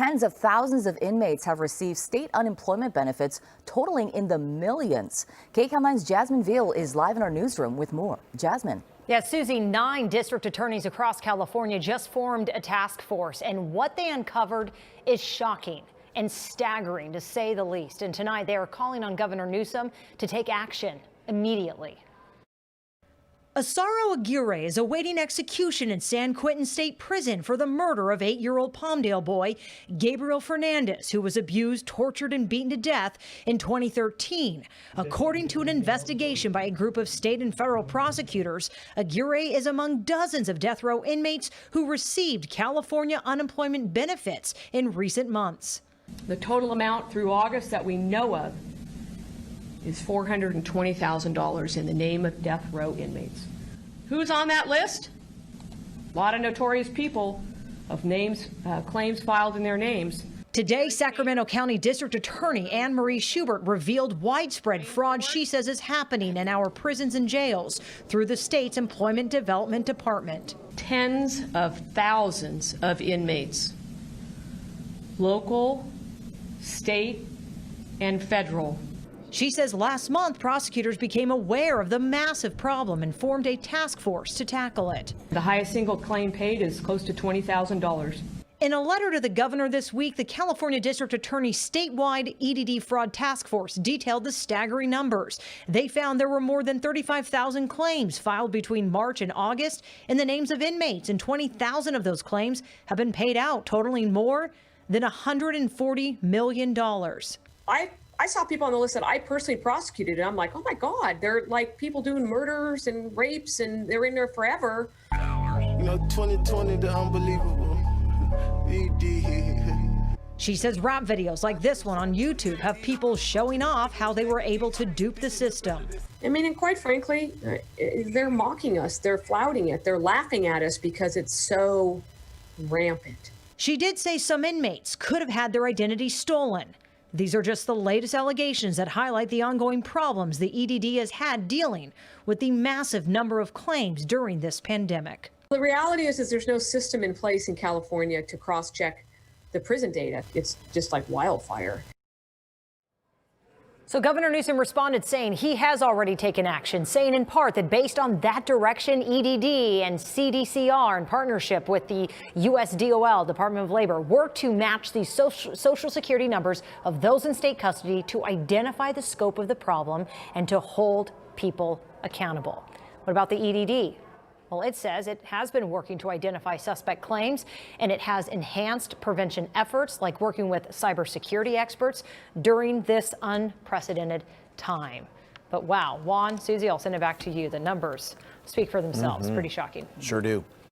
Tens of thousands of inmates have received state unemployment benefits totaling in the millions. KCAL 9's Jasmine Viel is live in our newsroom with more. Jasmine. Yeah, Susie, 9 district attorneys across California just formed a task force, and what they uncovered is shocking and staggering, to say the least. And tonight they are calling on Governor Newsom to take action immediately. Asaro Aguirre is awaiting execution in San Quentin State Prison for the murder of 8-year-old Palmdale boy Gabriel Fernandez, who was abused, tortured, and beaten to death in 2013. According to an investigation by a group of state and federal prosecutors, Aguirre is among dozens of death row inmates who received California unemployment benefits in recent months. The total amount through August that we know of is $420,000 in the name of death row inmates. Who's on that list? A lot of notorious people of names, claims filed in their names. Today, Sacramento County District Attorney Anne Marie Schubert revealed widespread fraud she says is happening in our prisons and jails through the state's Employment Development Department. Tens of thousands of inmates, local, state, and federal. She says last month prosecutors became aware of the massive problem and formed a task force to tackle it. The highest single claim paid is close to $20,000. In a letter to the governor this week, the California District Attorney's statewide EDD Fraud Task Force detailed the staggering numbers. They found there were more than 35,000 claims filed between March and August in the names of inmates, and 20,000 of those claims have been paid out, totaling more than $140 million. I saw people on the list that I personally prosecuted, and I'm like, oh my God, they're like people doing murders and rapes, and they're in there forever. You know, 2020, the unbelievable. ED. She says rap videos like this one on YouTube have people showing off how they were able to dupe the system. I mean, and quite frankly, they're mocking us, they're flouting it, they're laughing at us because it's so rampant. She did say some inmates could have had their identity stolen. These are just the latest allegations that highlight the ongoing problems the EDD has had dealing with the massive number of claims during this pandemic. The reality is there's no system in place in California to cross-check the prison data. It's just like wildfire. So Governor Newsom responded saying he has already taken action, saying in part that based on that direction, EDD and CDCR in partnership with the USDOL, Department of Labor, work to match the social security numbers of those in state custody to identify the scope of the problem and to hold people accountable. What about the EDD? Well, it says it has been working to identify suspect claims, and it has enhanced prevention efforts like working with cybersecurity experts during this unprecedented time. But wow, Juan, Susie, I'll send it back to you. The numbers speak for themselves. Pretty shocking. Sure do.